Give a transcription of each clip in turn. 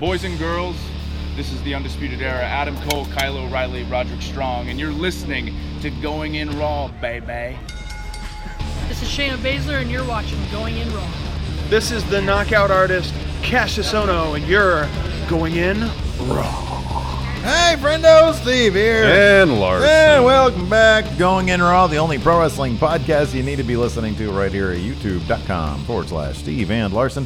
Boys and girls, this is the Undisputed Era. Adam Cole, Kyle O'Reilly, Roderick Strong, and you're listening to Going In Raw, baby. This is Shayna Baszler, and you're watching Going In Raw. This is the knockout artist, Cassius Ohno, and you're Going In Raw. Hey, friendo, Steve here. And Larson. And welcome back to Going In Raw, the only pro wrestling podcast you need to be listening to right here at youtube.com/Steve and Larson.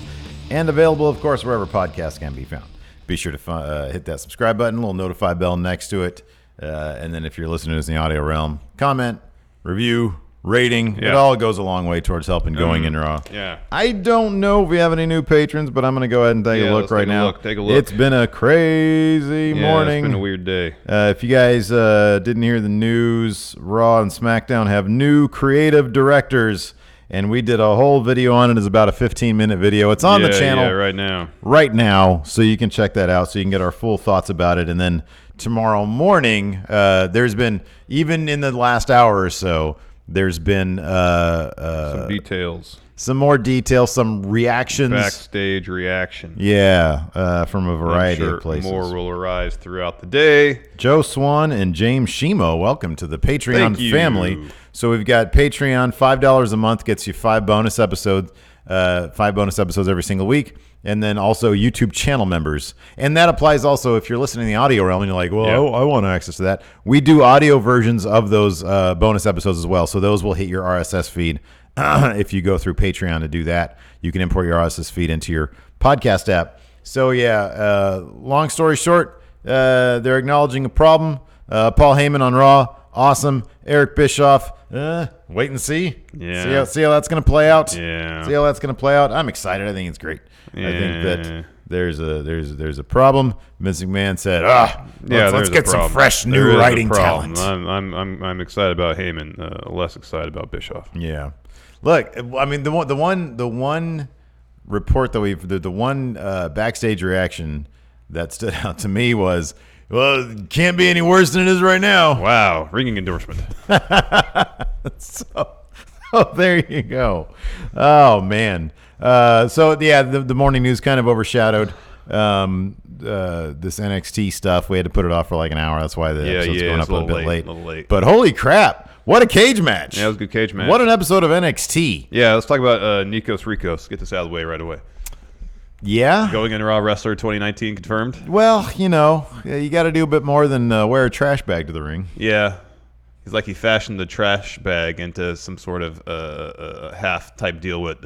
And available, of course, wherever podcasts can be found. Be sure to hit that subscribe button, a little notify bell next to it. And then if you're listening to this in the audio realm, comment, review, rating. Yeah. It all goes a long way towards helping Going In Raw. Yeah. I don't know if we have any new patrons, but I'm going to go ahead and take a look right now. Take a look. It's been a crazy morning. It's been a weird day. If you guys didn't hear the news, Raw and SmackDown have new creative directors, and we did a whole video on it. It's about a 15-minute video. It's on the channel right now, so you can check that out so you can get our full thoughts about it. And then tomorrow morning, there's been, even in the last hour or so, there's been some details. Some more details, some reactions. Backstage reaction. Yeah, from a variety of places. More will arise throughout the day. Joe Swan and James Shimo, welcome to the Patreon family. So we've got Patreon, $5 a month gets you 5 bonus episodes every single week. And then also YouTube channel members. And that applies also if you're listening in the audio realm and you're like, well, I want access to that. We do audio versions of those bonus episodes as well. So those will hit your RSS feed. If you go through Patreon to do that, you can import your RSS feed into your podcast app. So, long story short, they're acknowledging a problem. Paul Heyman on Raw, awesome. Eric Bischoff, wait and see. Yeah. See how that's going to play out. Yeah. See how that's going to play out. I'm excited. I think it's great. Yeah. I think that there's a problem. Vince McMahon said, let's get some fresh new writing talent. I'm excited about Heyman, less excited about Bischoff. Yeah. Look, I mean, the one report that the one backstage reaction that stood out to me was, well, it can't be any worse than it is right now. Wow, ringing endorsement. so there you go. Oh man. The morning news kind of overshadowed this NXT stuff. We had to put it off for like an hour. That's why the episode's going up a little bit late. But holy crap. What a cage match. Yeah, it was a good cage match. What an episode of NXT. Yeah, let's talk about Nikos Rikos. Get this out of the way right away. Yeah? Going in Raw Wrestler 2019 confirmed? Well, you got to do a bit more than wear a trash bag to the ring. Yeah. He's like he fashioned the trash bag into some sort of half-type deal with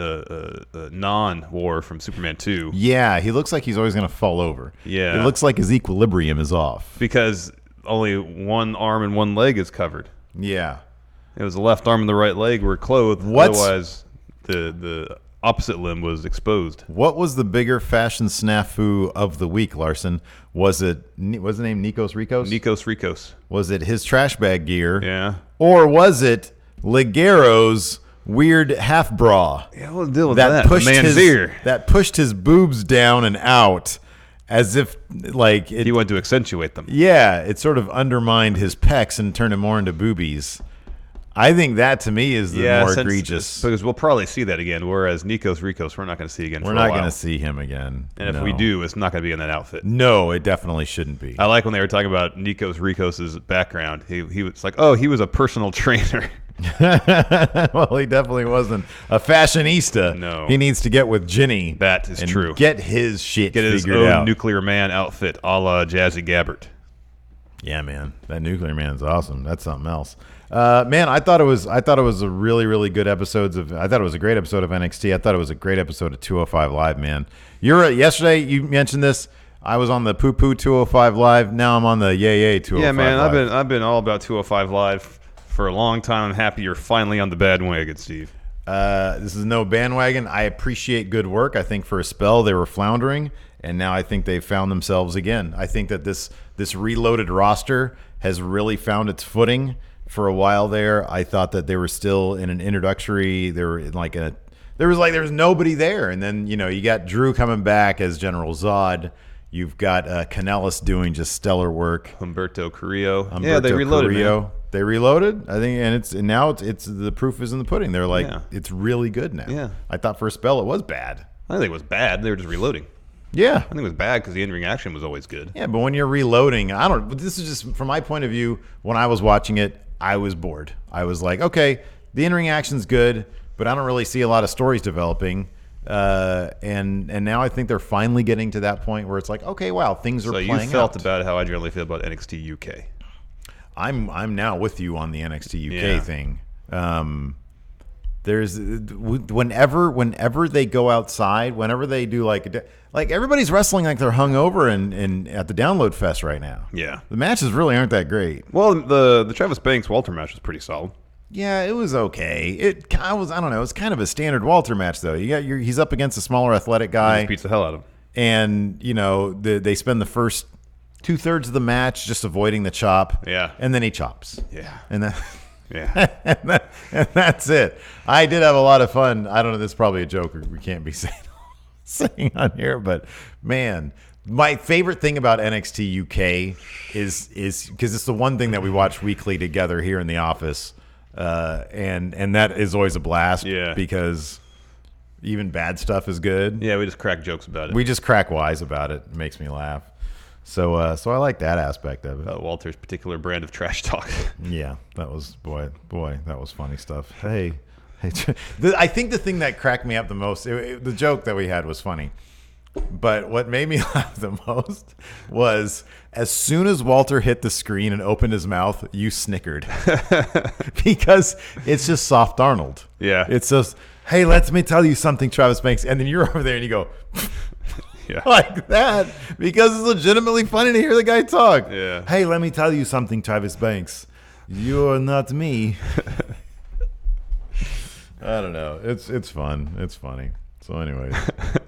Non-War from Superman 2. Yeah, he looks like he's always going to fall over. Yeah. It looks like his equilibrium is off. Because only one arm and one leg is covered. Yeah. It was the left arm and the right leg were clothed. Otherwise, the opposite limb was exposed. What was the bigger fashion snafu of the week, Larson? Was the name Nikos Rikos? Nikos Rikos. Was it his trash bag gear? Yeah. Or was it Ligero's weird half bra? Yeah, what's the deal with that? That pushed his boobs down and out as if he wanted to accentuate them. Yeah, it sort of undermined his pecs and turned him more into boobies. I think that, to me, is the more egregious. Because we'll probably see that again, whereas Nikos Rikos, we're not going to see again for a while. We're not going to see him again. And if we do, it's not going to be in that outfit. No, it definitely shouldn't be. I like when they were talking about Nikos Rikos' background. He was like, oh, he was a personal trainer. Well, he definitely wasn't a fashionista. No. He needs to get with Ginny. That is true. Get his shit figured out. Get his own Nuclear Man outfit, a la Jazzy Gabbert. Yeah, man. That Nuclear Man's awesome. That's something else. Man, I thought it was a really, really good episodes of. I thought it was a great episode of NXT. I thought it was a great episode of 205 Live, man. Yesterday you mentioned this. I was on the poo poo 205 Live. Now I'm on the yay 205. Yeah, man. Live. I've been all about 205 Live for a long time. I'm happy you're finally on the bandwagon, Steve. This is no bandwagon. I appreciate good work. I think for a spell they were floundering, and now I think they've found themselves again. I think that this reloaded roster has really found its footing. For a while there, I thought that they were still in an introductory. They were in there was nobody there, and then you got Drew coming back as General Zod. You've got Kanellis doing just stellar work. Humberto Carrillo. They reloaded. Man. They reloaded. I think, and now it's the proof is in the pudding. They're it's really good now. Yeah. I thought for a spell it was bad. I didn't think it was bad. They were just reloading. Yeah. I think it was bad because the in-ring action was always good. Yeah, but when you're reloading, this is just from my point of view. When I was watching it, I was bored. I was like, okay, the in-ring action's good, but I don't really see a lot of stories developing. And now I think they're finally getting to that point where it's like, okay, wow, things are playing out. So you felt about how I generally feel about NXT UK. I'm now with you on the NXT UK thing. There's whenever they go outside, whenever they do like everybody's wrestling like they're hungover and at the Download Fest right now. Yeah, the matches really aren't that great. Well, the Travis Banks Walter match was pretty solid. Yeah, it was okay. I don't know. It's kind of a standard Walter match though. He's up against a smaller athletic guy. He beats the hell out of him. And they spend the first 2/3 of the match just avoiding the chop. Yeah, and then he chops. Yeah, and then. Yeah, and that's it. I did have a lot of fun. I don't know. This is probably a joke we can't be saying on here, but man, my favorite thing about NXT UK is because it's the one thing that we watch weekly together here in the office, and that is always a blast. Yeah, because even bad stuff is good. Yeah, we just crack jokes about it. We just crack wise about it. It makes me laugh. So I like that aspect of it. Walter's particular brand of trash talk. Yeah, that was boy, that was funny stuff. Hey, I think the thing that cracked me up the most, the joke that we had was funny, but what made me laugh the most was as soon as Walter hit the screen and opened his mouth, you snickered because it's just soft Arnold. Yeah, it's just, hey, let me tell you something, Travis Banks, and then you're over there and you go. Yeah. Like that, because it's legitimately funny to hear the guy talk. Yeah. Hey, let me tell you something, Travis Banks. You're not me. I don't know. It's fun. It's funny. So, anyways,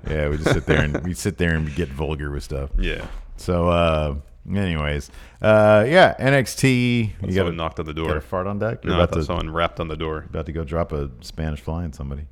yeah, we just sit there and get vulgar with stuff. Yeah. So, anyways, yeah, NXT. You got knocked on the door. Got a fart on deck? No, I thought someone rapped on the door. About to go drop a Spanish fly on somebody.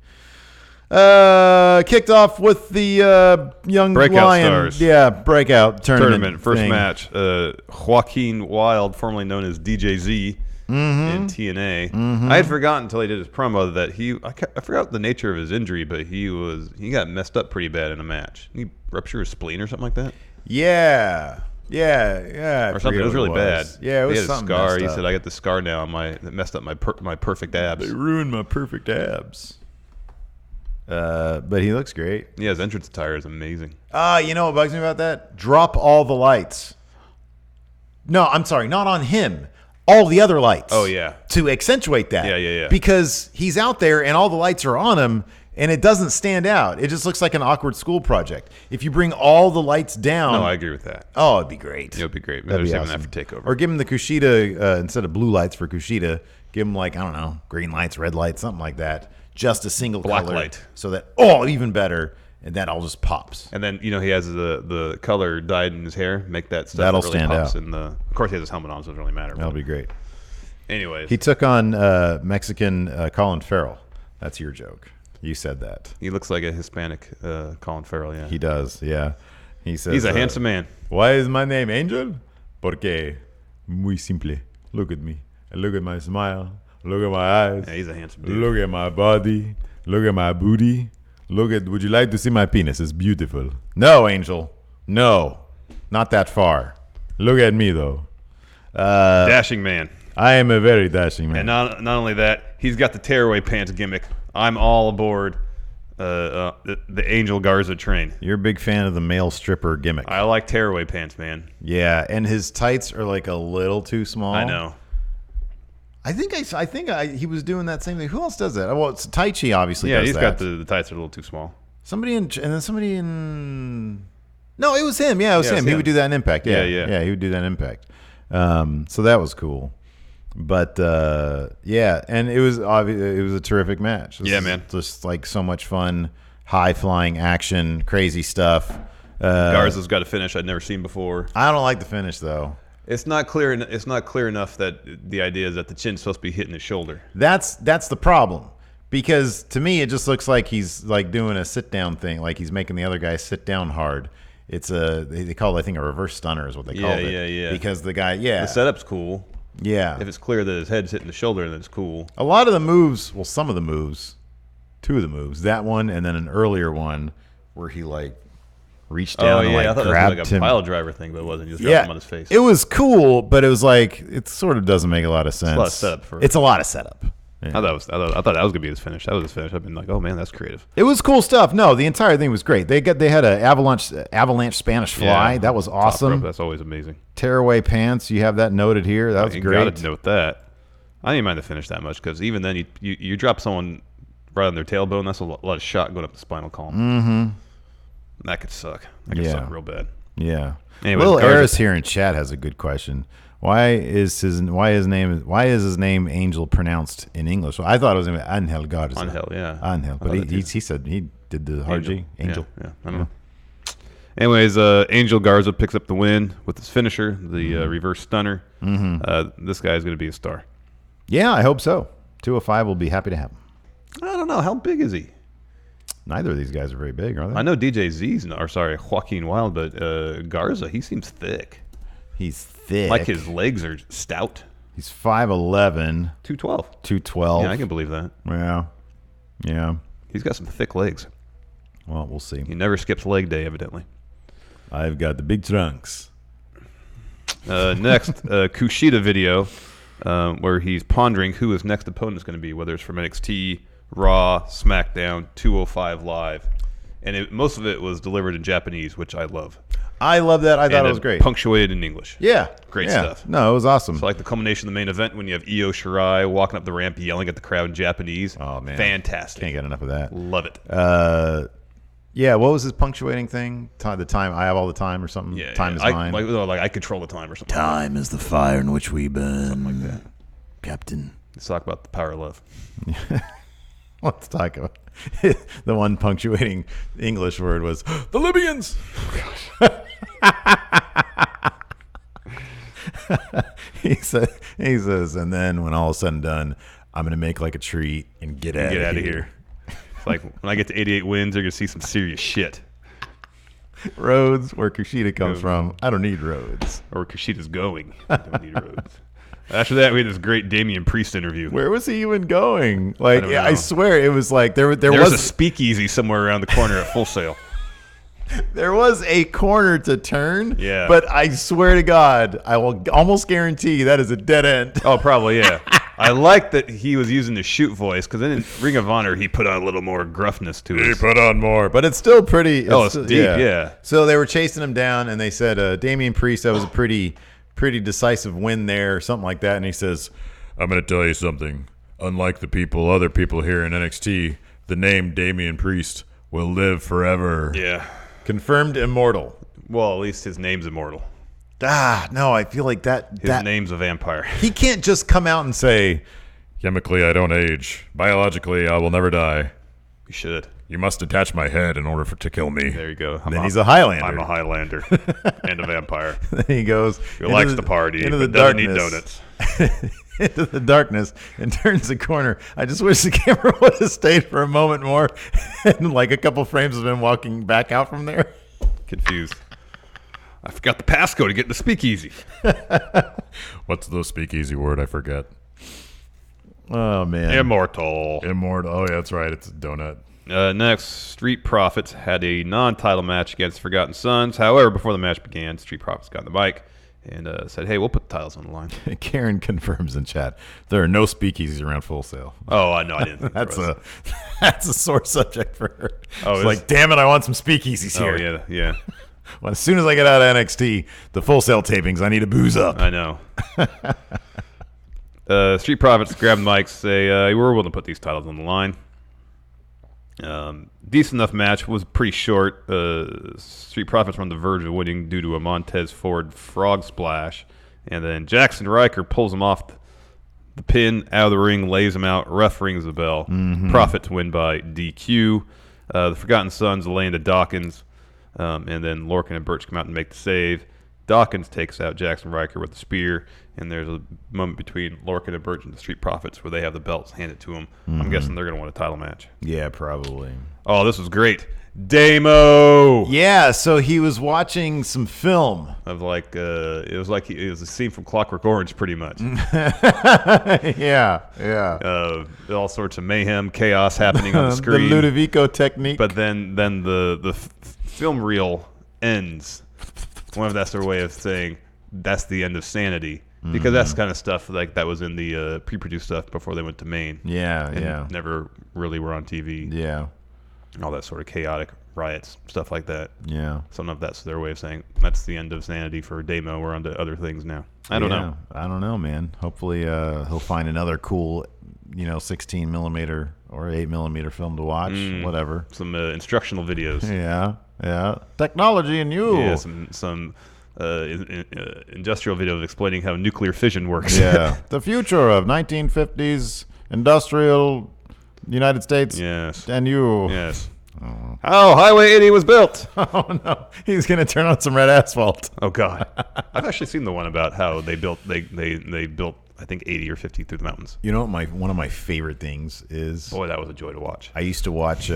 Kicked off with the young Breakout Lion, Stars. Yeah, Breakout tournament first thing. match. Joaquin Wilde, formerly known as DJZ in TNA. I had forgotten until he did his promo that I forgot the nature of his injury, but he got messed up pretty bad in a match. He ruptured his spleen or something like that. Yeah. Or something. It was really bad. Yeah, it was he had something a scar. messed He up. said, "I got the scar now. That messed up my perfect abs. They ruined my perfect abs." But he looks great. Yeah, his entrance attire is amazing. You know what bugs me about that? Drop all the lights. No, I'm sorry, not on him. All the other lights. Oh, yeah. To accentuate that. Yeah. Because he's out there and all the lights are on him and it doesn't stand out. It just looks like an awkward school project. If you bring all the lights down. No, I agree with that. Oh, it'd be great. It would be great. That'd be saving awesome. that for TakeOver. Or give him the Kushida, instead of blue lights for Kushida, give him like, I don't know, green lights, red lights, something like that. Just a single black color light. So that, even better. And that all just pops. And then, he has the color dyed in his hair. Make that stuff That'll that really stand pops. out. Of course, he has his helmet on, so it doesn't really matter. That'll be great. Anyways. He took on Mexican Colin Farrell. That's your joke. You said that. He looks like a Hispanic Colin Farrell, yeah. He does, yeah. He says, he's a handsome man. Why is my name Angel? Porque muy simple. Look at me. Look at my smile. Look at my eyes. Yeah, he's a handsome dude. Look at my body. Look at my booty. Would you like to see my penis? It's beautiful. No, Angel. No. Not that far. Look at me, though. Dashing man. I am a very dashing man. And not only that, he's got the tearaway pants gimmick. I'm all aboard the Angel Garza train. You're a big fan of the male stripper gimmick. I like tearaway pants, man. Yeah, and his tights are like a little too small. I know. I think he was doing that same thing. Who else does that? Well, it's Taichi obviously. Yeah, does he's that. got the tights are a little too small. Somebody in. No, it was him. Yeah, it was him. He would do that in Impact. Yeah, he would do that in Impact. So that was cool. But yeah, and it was a terrific match. Man, just like so much fun, high flying action, crazy stuff. Garza's got a finish I'd never seen before. I don't like the finish though. It's not clear. It's not clear enough that the idea is that the chin's supposed to be hitting his shoulder. That's the problem, because to me it just looks like he's like doing a sit down thing, like he's making the other guy sit down hard. It's they call it, I think, a reverse stunner is what they call it. Yeah. Because the guy, the setup's cool. Yeah. If it's clear that his head's hitting the shoulder, then it's cool. A lot of the moves, well, some of the moves, two of the moves, that one and then an earlier one where he like reached down and I thought grabbed it was like a him. pile driver thing, but it wasn't. He just dropped him on his face. It was cool, but it was like it sort of doesn't make a lot of sense. It's a lot of setup it's a lot of setup. Yeah. I thought that was gonna be his finish. That was his finish. I've been like, oh man, that's creative. It was cool stuff. No, the entire thing was great. They had an avalanche Spanish fly. That was Top awesome. rope, that's always amazing. Tearaway pants. You have that noted here. That was great. You got to note that. I didn't mind the finish that much because even then you drop someone right on their tailbone. That's a lot of shot going up the spinal column. Mm-hmm. That could suck. That could suck real bad. Yeah. Anyways, Little Eris here in chat has a good question. Why is his name Angel pronounced in English? Well, I thought it was Angel Garza. Angel, yeah. Angel, but he said he did the hard G. Angel. Yeah, I don't know. Anyways, Angel Garza picks up the win with his finisher, the reverse stunner. Mm-hmm. This guy is going to be a star. Yeah, I hope so. 205 will be happy to have him. I don't know. How big is he? Neither of these guys are very big, are they? I know Joaquin Wilde, but Garza, he seems thick. He's thick. Like his legs are stout. He's 5'11". 212. 212. Yeah, I can believe that. Yeah. He's got some thick legs. Well, we'll see. He never skips leg day, evidently. I've got the big trunks. Next, Kushida video where he's pondering who his next opponent is going to be, whether it's from NXT, Raw, SmackDown, 205 Live. And most of it was delivered in Japanese, which I love. I love that. I thought it was great. Punctuated in English. Yeah. Great stuff. No, it was awesome. So like the culmination of the main event when you have Io Shirai walking up the ramp yelling at the crowd in Japanese. Oh, man. Fantastic. Can't get enough of that. Love it. Yeah, what was his punctuating thing? The time, I have all the time or something? Yeah, time is mine. Like I control the time or something. Time is the fire in which we burn. Something like that. Captain. Let's talk about the power of love. Let's talk about the one punctuating English word was the Libyans. Oh, he says, and then when all is said and done, I'm gonna make like a tree and get out of here. It's like when I get to 88 wins, you're gonna see some serious shit. Roads, where Kushida comes from. I don't need roads. Or where Kushida's going. I don't need roads. After that, we had this great Damian Priest interview. Where was he even going? Like, I swear it was like there was a speakeasy somewhere around the corner at Full Sail. There was a corner to turn. Yeah. But I swear to God, I will almost guarantee that is a dead end. Oh, probably, yeah. I like that he was using the shoot voice because then in Ring of Honor, he put on a little more gruffness to it. He put on more, but it's still pretty. It's deep, yeah. So they were chasing him down, and they said, Damian Priest, that was a pretty decisive win there, or something like that. And he says, I'm going to tell you something. Unlike other people here in NXT, the name Damian Priest will live forever. Yeah. Confirmed immortal. Well, at least his name's immortal. No, I feel like His name's a vampire. He can't just come out and say, chemically, I don't age. Biologically, I will never die. You should. You must attach my head in order to kill me. There you go. Then he's a Highlander. I'm a Highlander and a vampire. Then he goes. He likes the party, into but the doesn't darkness. need donuts. Into the darkness and turns the corner. I just wish the camera would have stayed for a moment more and like a couple frames of him walking back out from there. Confused. I forgot the passcode to get in the speakeasy. What's the speakeasy word? I forget. Oh, man. Immortal. Oh, yeah, that's right. It's a donut. Next, Street Profits had a non-title match against Forgotten Sons. However, before the match began, Street Profits got on the mic and said, hey, we'll put the titles on the line. Karen confirms in chat, there are no speakeasies around Full Sail. Oh, I know. I didn't. That's a sore subject for her. Oh, it's like, damn it, I want some speakeasies here. Oh, yeah. Well, as soon as I get out of NXT, the Full Sail tapings, I need to booze up. I know. Street Profits grab mics, say, we're willing to put these titles on the line. Decent enough match, was pretty short. Street Profits were on the verge of winning due to a Montez Ford frog splash. And then Jackson Riker pulls him off the pin, out of the ring, lays him out, ref rings the bell. Mm-hmm. Profits win by DQ. The Forgotten Sons lay into Dawkins. And then Lorcan and Birch come out and make the save. Dawkins takes out Jackson Riker with the spear, and there's a moment between Lorcan and Birch and the Street Profits where they have the belts handed to them. Mm-hmm. I'm guessing they're going to want a title match. Yeah, probably. Oh, this was great. Damo! Yeah, so he was watching some film. Of like, it was a scene from Clockwork Orange, pretty much. Yeah. All sorts of mayhem, chaos happening on the screen. The Ludovico technique. But then the film reel ends. I wonder if that's their way of saying that's the end of sanity. Because that's kind of stuff like that was in the pre-produced stuff before they went to Maine. Yeah. Never really were on TV. Yeah. All that sort of chaotic riots, stuff like that. Yeah. Some of that's their way of saying that's the end of sanity for Damo. We're on to other things now. I don't know. I don't know, man. Hopefully he'll find another cool, 16 millimeter or 8 millimeter film to watch. Whatever. Some instructional videos. Yeah. Technology and you. Yeah. Some industrial videos explaining how nuclear fission works. Yeah. The future of 1950s industrial United States. Yes. And you. Yes. How Highway 80 was built. Oh no, he's gonna turn on some red asphalt. Oh God, I've actually seen the one about how they built they built I think 80 or 50 through the mountains. You know what one of my favorite things is? Boy, that was a joy to watch. I used to watch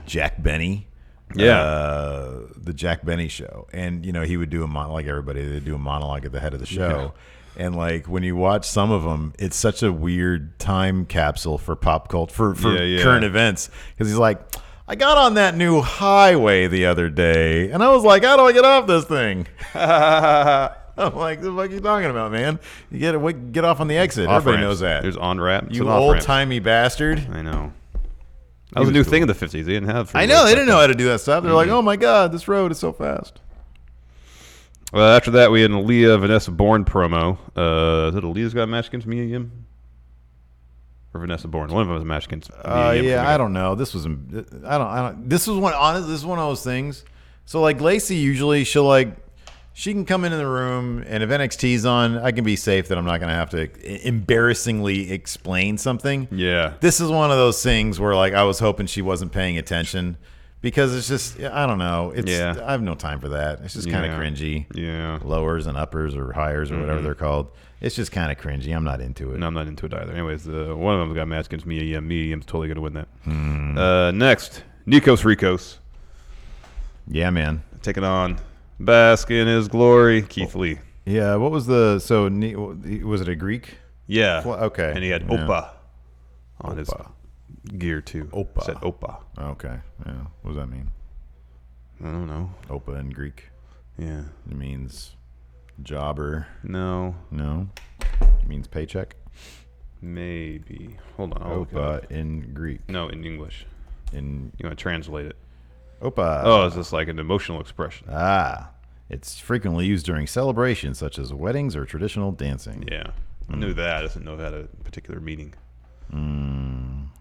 Jack Benny. Yeah. The Jack Benny show, and he would do a like everybody, they'd do a monologue at the head of the show. Yeah. And like when you watch some of them, it's such a weird time capsule for pop culture, for current events. Because he's like, I got on that new highway the other day, and I was like, how do I get off this thing? I'm like, the fuck are you talking about, man? You get off on the exit. Everybody knows that. There's on ramp. You old timey bastard. I know. That was a new thing in the 50s. They didn't have. I know they didn't know how to do that stuff. They're like, oh my god, this road is so fast. Well, after that, we had an Aaliyah Vanessa Bourne promo. Is it Aaliyah's got a match against Mia Yim? Or Vanessa Bourne? One of them was a match against Mia Yim. Yeah, I don't know. This was This was one of those things. So like Lacey, usually she can come into the room, and if NXT's on, I can be safe that I'm not going to have to embarrassingly explain something. Yeah. This is one of those things where I was hoping she wasn't paying attention. Because it's just, I don't know. I have no time for that. It's just kind of cringy. Yeah. Lowers and uppers or highers or whatever they're called. It's just kind of cringy. I'm not into it. No, I'm not into it either. Anyways, one of them got a match against Mia Yim. Mia Yim's totally going to win that. Next, Nikos Rikos. Yeah, man. Taking on Bask in His Glory, Keith Lee. Yeah, what was was it a Greek? Yeah. Well, okay. And he had Opa on his gear too. Opa. Said Opa. Okay. Yeah. What does that mean? I don't know. Opa in Greek. Yeah. It means jobber. No. It means paycheck. Maybe. Hold on. Opa in Greek. No, in English. You want to translate it? Opa. Oh, it's just like an emotional expression. It's frequently used during celebrations such as weddings or traditional dancing. Yeah. I knew that. It doesn't know it had a particular meaning.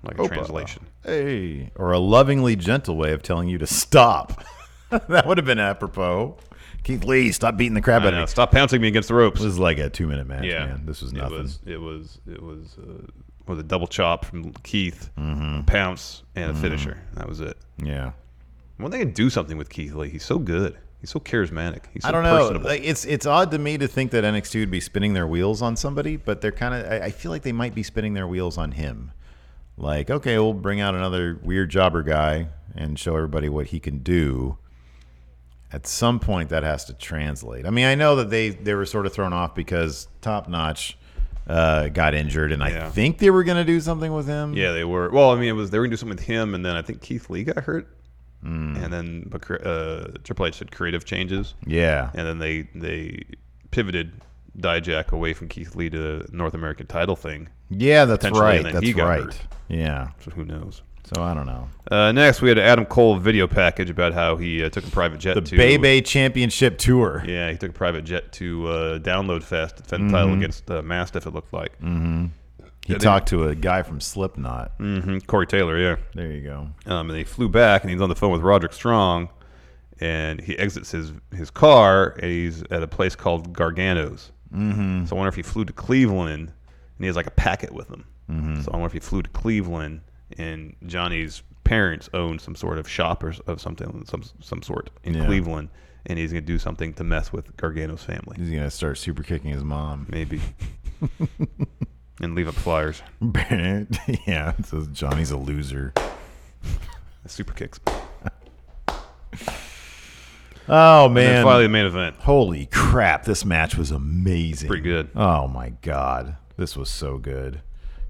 Like a Opa. Translation. Hey. Or a lovingly gentle way of telling you to stop. That would have been apropos. Keith Lee, stop beating the crap out of me. Stop pouncing me against the ropes. This was like a 2-minute match, man. This was nothing. It was a double chop from Keith, pounce, and a finisher. That was it. Yeah. When they can do something with Keith Lee, he's so good. He's so charismatic. He's so I don't know. personable. It's odd to me to think that NXT would be spinning their wheels on somebody, but they're kind of. I feel like they might be spinning their wheels on him. Like, okay, we'll bring out another weird jobber guy and show everybody what he can do. At some point, that has to translate. I mean, I know that they were sort of thrown off because Top Notch got injured, and I think they were going to do something with him. Yeah, they were. Well, I mean, they were going to do something with him, and then I think Keith Lee got hurt. And then Triple H did creative changes. Yeah. And then they pivoted Dijak away from Keith Lee to the North American title thing. Yeah, that's right. And then That's he got right. hurt. Yeah. So who knows? So I don't know. Next, we had an Adam Cole video package about how he took a private jet to Bebe Championship Tour. Yeah, he took a private jet to Download Fest, defend the title against Mastiff, it looked like. He talked to a guy from Slipknot. Corey Taylor, yeah. There you go. And they flew back, and he's on the phone with Roderick Strong, and he exits his car, and he's at a place called Gargano's. So I wonder if he flew to Cleveland, and he has like a packet with him. So I wonder if he flew to Cleveland, and Johnny's parents own some sort of shop or of something, some sort in Cleveland, and he's going to do something to mess with Gargano's family. He's going to start super kicking his mom. Maybe. And leave up flyers. Yeah, it says Johnny's a loser. Super kicks. Oh, man. And then finally the main event. Holy crap, this match was amazing. Pretty good. Oh, my God. This was so good.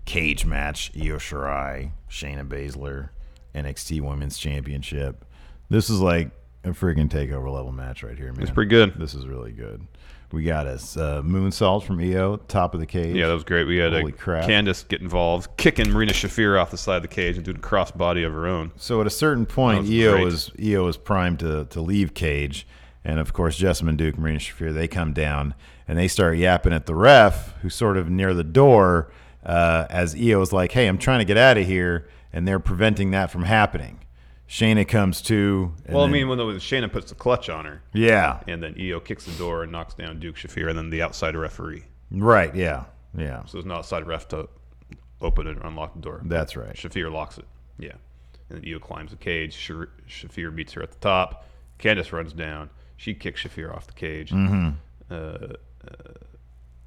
Cage match, Io Shirai, Shayna Baszler, NXT Women's Championship. This is like a freaking takeover level match right here, man. It's pretty good. This is really good. We got a moonsault from Io, top of the cage. Yeah, that was great. We had Candice get involved, kicking Marina Shafir off the side of the cage and doing a crossbody of her own. So at a certain point, Io was primed to leave cage. And, of course, Jessamine Duke, Marina Shafir, they come down, and they start yapping at the ref, who's sort of near the door, as Io's like, hey, I'm trying to get out of here, and they're preventing that from happening. Shayna comes to. Well, I mean, when Shayna puts the clutch on her. Yeah. And then Io kicks the door and knocks down Duke Shafir, and then the outside referee. Right, yeah. Yeah. So there's no outside ref to open it or unlock the door. That's right. Shafir locks it. Yeah. And then Io climbs the cage. Shafir beats her at the top. Candice runs down. She kicks Shafir off the cage. Mm-hmm.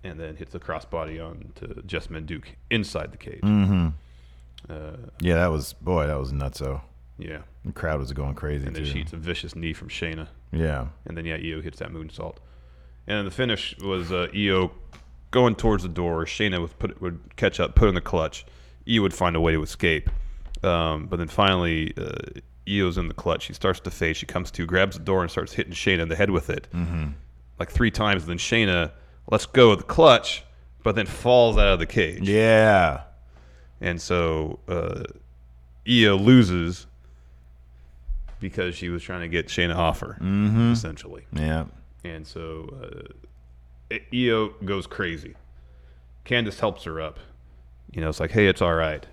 And then hits the crossbody on to Jessamine Duke inside the cage. Mm-hmm. Yeah, that was nutso. Yeah. The crowd was going crazy, and then she hits a vicious knee from Shayna. Yeah. And then, Io hits that moonsault. And then the finish was Io going towards the door. Shayna would catch up, put in the clutch. Io would find a way to escape. But then finally, Io's in the clutch. She starts to fade. She comes to, grabs the door, and starts hitting Shayna in the head with it. Mm-hmm. Like 3 times. Then Shayna lets go of the clutch, but then falls out of the cage. Yeah. And so Io loses because she was trying to get Shayna off her, essentially. Yeah. And so Io goes crazy. Candice helps her up. It's like, hey, it's all right.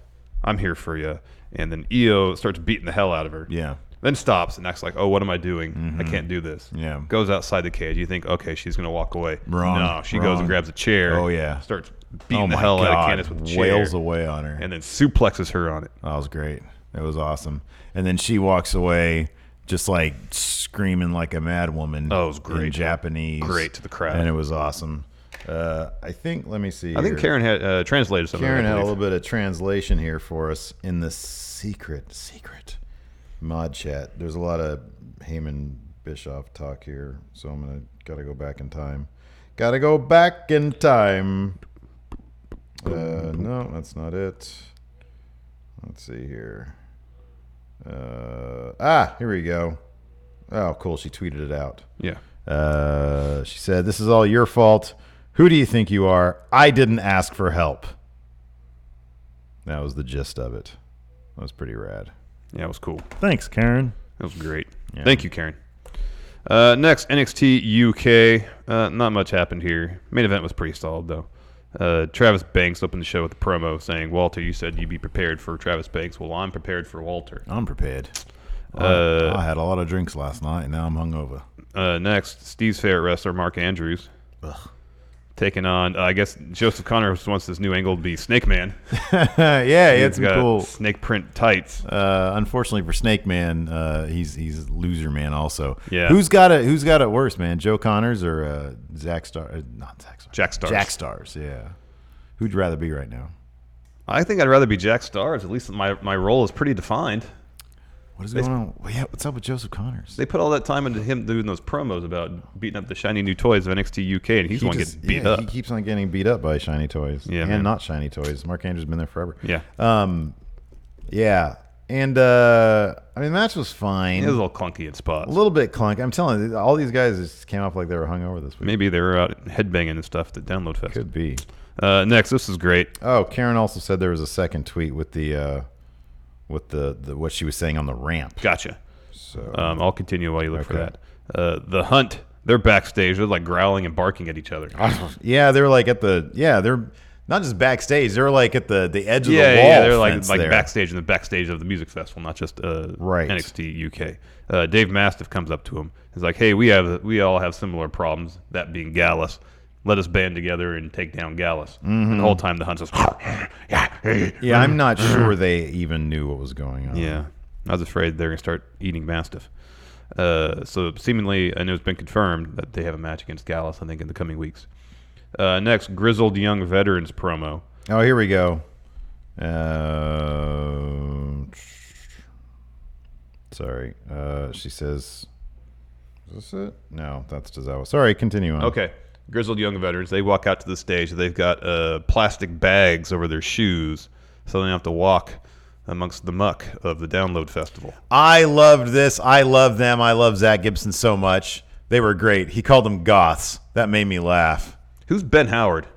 I'm here for you. And then Io starts beating the hell out of her. Yeah. Then stops and acts like, oh, what am I doing? Mm-hmm. I can't do this. Yeah. Goes outside the cage. You think, okay, she's going to walk away. Wrong. No, she goes and grabs a chair. Oh, yeah. Starts beating the hell out of Candice with a chair. Wails away on her. And then suplexes her on it. That was great. It was awesome. And then she walks away just like screaming like a mad woman. Oh, it was great. In Japanese. Great to the crowd. And it was awesome. I think, let me see. I think Karen had translated something. Karen had a little bit of translation here for us in the secret mod chat. There's a lot of Heyman Bischoff talk here, so gotta go back in time. No, that's not it. Let's see here. Here we go. Oh, cool. She tweeted it out. Yeah. She said, "This is all your fault. Who do you think you are? I didn't ask for help." That was the gist of it. That was pretty rad. Yeah, it was cool. Thanks, Karen. That was great. Yeah. Thank you, Karen. Next, NXT UK. Not much happened here. Main event was pretty solid, though. Travis Banks opened the show with a promo saying, Walter, you said you'd be prepared for Travis Banks. Well, I'm prepared for Walter. I'm prepared. I had a lot of drinks last night, and now I'm hungover. Next, Steve's favorite wrestler, Mark Andrews. Ugh. Taking on, I guess Joseph Connors wants this new angle to be Snake Man. Yeah, he had some cool snake print tights. Unfortunately for Snake Man, he's Loser Man also. Yeah. Who's got it worse, man? Joe Connors or Zach Star? Not Zach Stars. Jack Stars. Jack Stars. Yeah. Who'd you rather be right now? I think I'd rather be Jack Stars. At least my role is pretty defined. What is going on? Well, yeah, what's up with Joseph Connors? They put all that time into him doing those promos about beating up the shiny new toys of NXT UK, and he's the one getting beat up. He keeps on getting beat up by shiny toys. Yeah, and man. Not shiny toys. Mark Andrews has been there forever. Yeah. Yeah. And, I mean, the match was fine. It was a little clunky in spots. A little bit clunky. I'm telling you, all these guys just came off like they were hungover this week. Maybe they were out headbanging and stuff at Download Fest. Could be. Next, this is great. Oh, Karen also said there was a second tweet with the what she was saying on the ramp. Gotcha. So I'll continue while you look for that. The Hunt, they're backstage. They're like growling and barking at each other. Yeah, they're like they're not just backstage. They're like at the edge of the wall. Yeah, they're like there. backstage in the backstage of the music festival, not just right. NXT UK. Dave Mastiff comes up to him. He's like, "Hey, we all have similar problems. That being Gallus. Let us band together and take down Gallus." Mm-hmm. And the whole time the Hunt says, "Yeah, I'm not sure they even knew what was going on." Yeah, I was afraid they're gonna start eating Mastiff. So seemingly, I know it's been confirmed that they have a match against Gallus. I think in the coming weeks. Next, Grizzled Young Veterans promo. Oh, here we go. Sorry. She says, is this it? No, that's Tozawa. Sorry, continue on. Okay. Grizzled Young Veterans, they walk out to the stage. They've got plastic bags over their shoes so they don't have to walk amongst the muck of the Download Festival. I loved this. I love them. I love Zach Gibson so much. They were great. He called them goths. That made me laugh. Who's Ben Howard?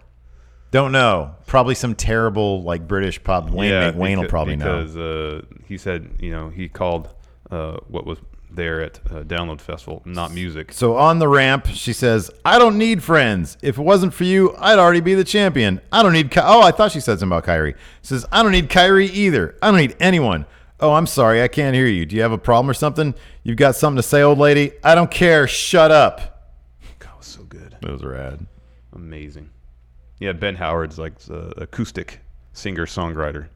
Don't know. Probably some terrible like British pop. Wayne will probably know. Because he said, he called what was there at Download Festival not music. So on the ramp, she says, "I don't need friends. If it wasn't for you, I'd already be the champion. I don't need I thought she said something about Kyrie. She says, "I don't need Kyrie either. I don't need anyone. Oh, I'm sorry. I can't hear you. Do you have a problem or something? You've got something to say, old lady? I don't care. Shut up." God, it was so good. It was rad. Amazing. Yeah, Ben Howard's like acoustic singer-songwriter.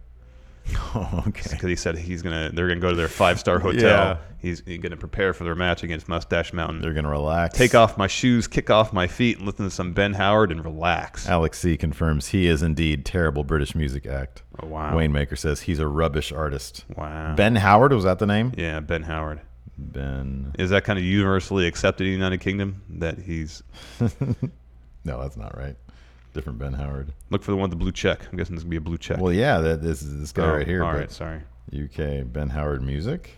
Oh, okay. Because he said they're gonna go to their 5-star hotel. Yeah. He's gonna prepare for their match against Mustache Mountain. They're gonna relax. Take off my shoes, kick off my feet, and listen to some Ben Howard and relax. Alex C confirms he is indeed terrible British music act. Oh, wow. Wayne Maker says he's a rubbish artist. Wow. Ben Howard, was that the name? Yeah, Ben Howard. Ben. Is that kind of universally accepted in the United Kingdom that he's? No, that's not right. Different Ben Howard. Look for the one with the blue check. I'm guessing this is gonna be a blue check. Well, yeah, this is this guy right here. All but right, sorry. UK Ben Howard music.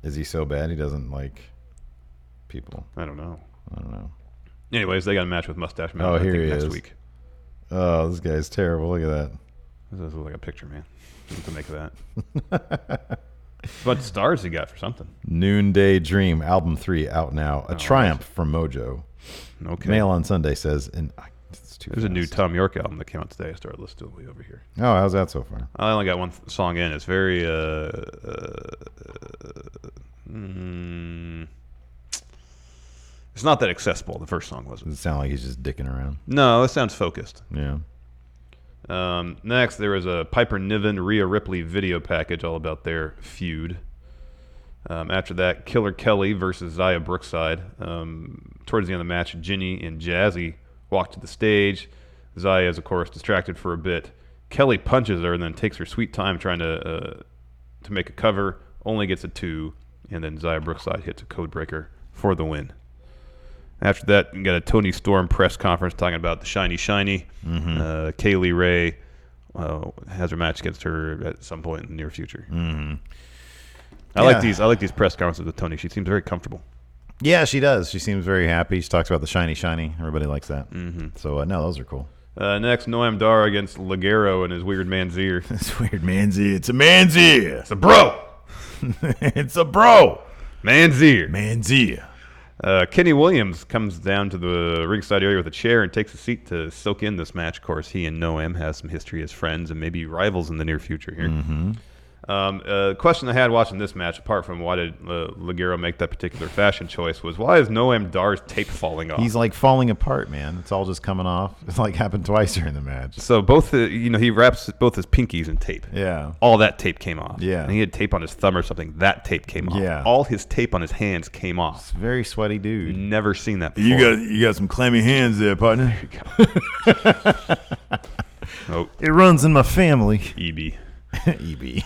Is he so bad he doesn't like people? I don't know. Anyways, they got a match with Mustache Mountain. Oh, here he next is. week. Oh, this guy's terrible. Look at that. This looks like a picture, man. What to make of that? What stars he got for something? Noonday Dream, album 3 out now. A triumph from Mojo. Okay. Mail on Sunday says, there's a new Tom York album that came out today. I started listening to it way over here. Oh, how's that so far? I only got one song in. It's very it's not that accessible. The first song wasn't. Does it sound like he's just dicking around? No, it sounds focused. Yeah. Next, there was a Piper Niven, Rhea Ripley video package all about their feud. After that, Killer Kelly versus Zaya Brookside. Towards the end of the match, Ginny and Jazzy walk to the stage. Zaya is, of course, distracted for a bit. Kelly punches her and then takes her sweet time trying to make a cover. Only gets a 2, and then Zaya Brookside hits a code breaker for the win. After that, you got a Tony Storm press conference talking about the shiny. Mm-hmm. Kaylee Ray has her match against her at some point in the near future. Mm-hmm. I like these press conferences with Tony. She seems very comfortable. Yeah, she does. She seems very happy. She talks about the shiny. Everybody likes that. Mm-hmm. So, no, those are cool. Next, Noam Dar against Ligero and his weird man's ear. It's weird man's ear. It's a man's ear. It's a bro. It's a bro. Man's ear. Man's ear. Kenny Williams comes down to the ringside area with a chair and takes a seat to soak in this match. Of course, he and Noam have some history as friends and maybe rivals in the near future here. Mm-hmm. Question I had watching this match, apart from why did Ligero make that particular fashion choice, was why is Noam Dar's tape falling off? He's like falling apart, man. It's all just coming off. It's like happened twice during the match. So both, he wraps both his pinkies in tape. Yeah. All that tape came off. Yeah. And he had tape on his thumb or something. That tape came off. Yeah. All his tape on his hands came off. It's a very sweaty dude. Never seen that before. You got some clammy hands there, partner. Oh. It runs in my family. EB. EB.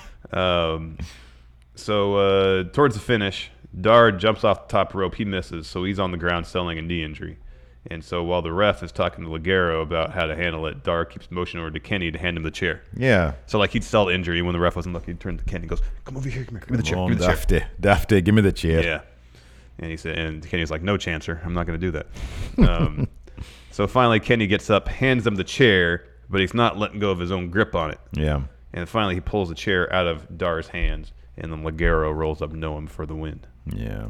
So towards the finish, Dar jumps off the top rope. He misses, so he's on the ground selling a knee injury. And so while the ref is talking to Ligero about how to handle it, Dar keeps motioning over to Kenny to hand him the chair. Yeah. So like he'd sell the injury when the ref wasn't looking, he'd turn to Kenny and goes, "Come over here, give me the chair, give me the chair." Dafty, give me the chair. Yeah. And he said, and Kenny's like, "No, Chancer, I'm not going to do that." So finally, Kenny gets up, hands him the chair, but he's not letting go of his own grip on it. Yeah. And finally, he pulls the chair out of Dar's hands, and then Ligero rolls up Noam for the win. Yeah.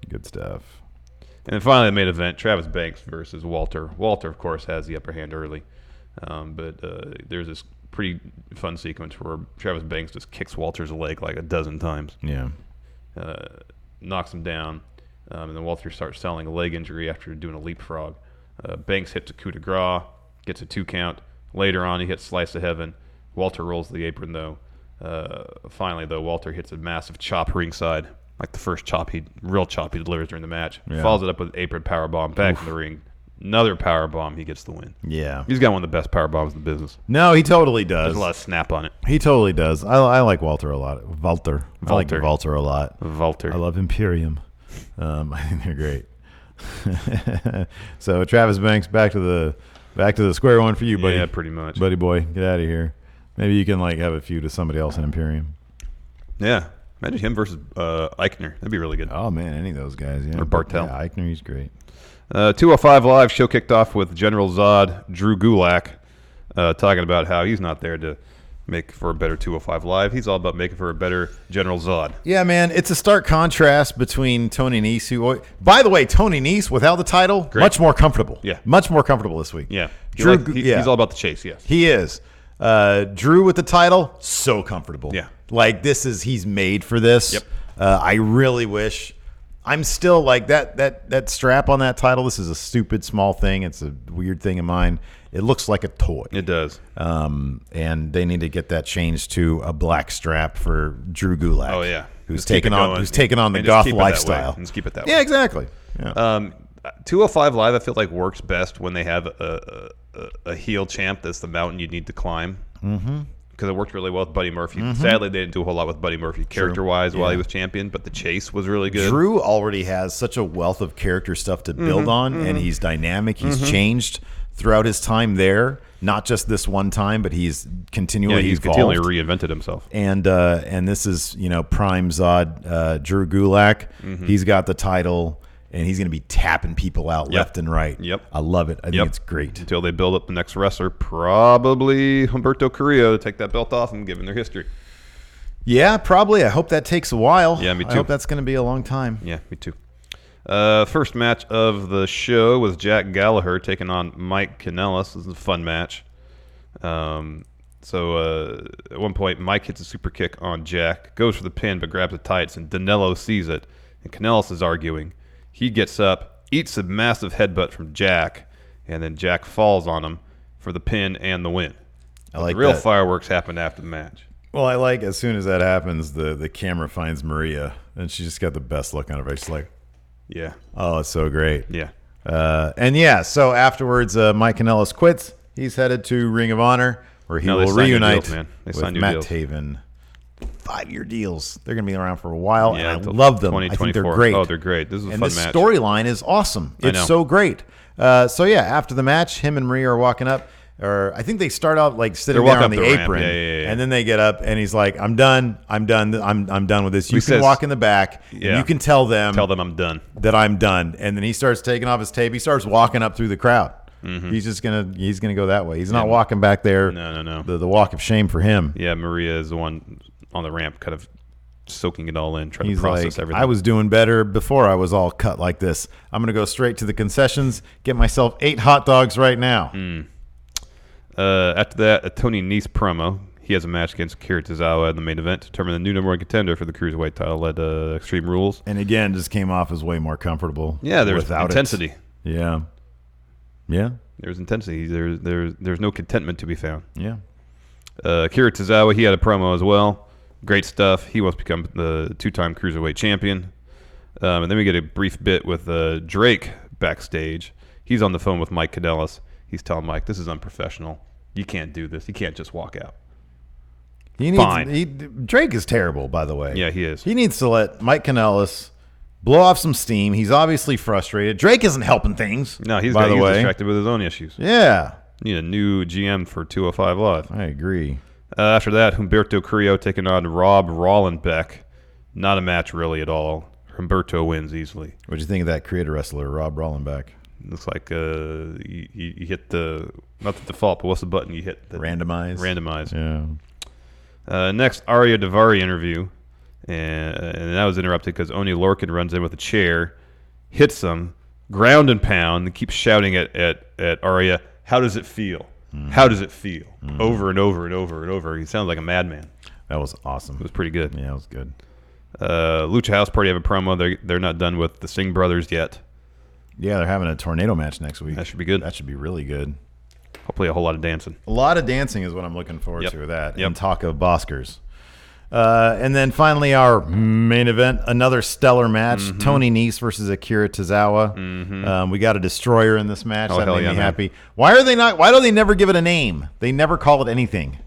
Good stuff. And then finally, the main event, Travis Banks versus Walter. Walter, of course, has the upper hand early. But there's this pretty fun sequence where Travis Banks just kicks Walter's leg like a dozen times. Yeah. Knocks him down. And then Walter starts selling a leg injury after doing a leapfrog. Banks hits a coup de grace, gets a 2 count. Later on, he hits Slice of Heaven. Walter rolls the apron, though. Finally, though, Walter hits a massive chop ringside, like the first real chop he delivers during the match. Yeah. Follows it up with an apron powerbomb back in the ring. Another powerbomb, he gets the win. Yeah. He's got one of the best powerbombs in the business. No, he totally does. There's a lot of snap on it. He totally does. I like Walter a lot. Walter. I like Walter a lot. Walter. I love Imperium. I think they're great. So Travis Banks back to the square one for you, buddy. Yeah, pretty much. Buddy boy, get out of here. Maybe you can like have a feud with somebody else in Imperium. Yeah. Imagine him versus Eichner. That'd be really good. Oh, man, any of those guys. Yeah. Or Bartel. Yeah, Eichner, he's great. 205 Live show kicked off with General Zod, Drew Gulak, talking about how he's not there to make for a better 205 Live. He's all about making for a better General Zod. Yeah, man, it's a stark contrast between Tony Nese, who, by the way, Tony Nese without the title, much more comfortable. Yeah. Much more comfortable this week. Yeah. Drew, He's all about the chase, yes. He is. Drew with the title, so comfortable. Yeah. Like, he's made for this. Yep. I really wish. I'm still like that strap on that title. This is a stupid small thing. It's a weird thing of mine. It looks like a toy. It does. And they need to get that changed to a black strap for Drew Gulak. Oh yeah, who's taking on the goth lifestyle. Let's keep it that way. Yeah, exactly. Yeah. 205 Live, I feel like works best when they have a heel champ that's the mountain you need to climb. Mm-hmm. Because it worked really well with Buddy Murphy. Mm-hmm. Sadly, they didn't do a whole lot with Buddy Murphy character-wise while he was champion, but the chase was really good. Drew already has such a wealth of character stuff to build on, and he's dynamic. He's changed throughout his time there, not just this one time, but he's continually he's evolved. continually reinvented himself. And this is prime Zod, Drew Gulak. Mm-hmm. He's got the title. And he's going to be tapping people out left and right. Yep. I love it. I think it's great. Until they build up the next wrestler, probably Humberto Carrillo, to take that belt off and give him their history. Yeah, probably. I hope that takes a while. Yeah, me too. I hope that's going to be a long time. Yeah, me too. First match of the show was Jack Gallagher taking on Mike Kanellis. This is a fun match. So at one point, Mike hits a super kick on Jack, goes for the pin, but grabs the tights, and Danilo sees it. And Kanellis is arguing. He gets up, eats a massive headbutt from Jack, and then Jack falls on him for the pin and the win. The real fireworks happened after the match. Well, I like as soon as that happens, the camera finds Maria, and she just got the best look on her face. She's like, yeah. Oh, it's so great. Yeah. So afterwards, Mike Kanellis quits. He's headed to Ring of Honor, where he will reunite with Matt Taven. 5-year deals. They're going to be around for a while, and I love them. I think they're great. Oh, they're great. This is a fun match. And this storyline is awesome. It's so great. After the match, him and Maria are walking up. Or I think they start out like sitting there on the apron, and then they get up, and he's like, "I'm done. I'm done with this. You can walk in the back, and you can tell them I'm done. That I'm done." And then he starts taking off his tape. He starts walking up through the crowd. Mm-hmm. He's gonna go that way. He's not walking back there. No. The walk of shame for him. Yeah, Maria is the one on the ramp, kind of soaking it all in, trying to process everything. I was doing better before I was all cut like this. I'm gonna go straight to the concessions, get myself 8 hot dogs right now. After that, a Tony Nese promo. He has a match against Akira Tozawa in the main event to determine the new number 1 contender for the Cruiserweight title at Extreme Rules. And again, just came off as way more comfortable. Yeah, there's intensity. Yeah. There's intensity. There's no contentment to be found. Yeah. Akira Tozawa, he had a promo as well. Great stuff. He wants to become the 2-time Cruiserweight champion. And then we get a brief bit with Drake backstage. He's on the phone with Mike Kanellis. He's telling Mike, this is unprofessional. You can't do this. You can't just walk out. Drake is terrible, by the way. Yeah, he is. He needs to let Mike Kanellis blow off some steam. He's obviously frustrated. Drake isn't helping things. No, he's distracted with his own issues. Yeah. Need a new GM for 205 Live. I agree. After that, Humberto Carrillo taking on Rob Rollenbeck. Not a match really at all. Humberto wins easily. What do you think of that creator wrestler, Rob Rollenbeck? Looks like you hit not the default, but what's the button you hit? Randomize. Yeah. Next, Arya Daivari interview, and that was interrupted because Oney Lorcan runs in with a chair, hits him, ground and pound, and keeps shouting at Arya, "How does it feel? How does it feel?" Over and over and over and over. He sounds like a madman. That was awesome. It was pretty good. Yeah, it was good. Lucha House Party have a promo. They're not done with the Singh brothers yet. Yeah, they're having a tornado match next week. That should be good. That should be really good. Hopefully a whole lot of dancing. A lot of dancing is what I'm looking forward to with that. Yep. And talk of Boskers. And then finally our main event, another stellar match. Mm-hmm. Tony Nese versus Akira Tozawa. Mm-hmm. We got a destroyer in this match. That made me happy. Why do they never give it a name? They never call it anything.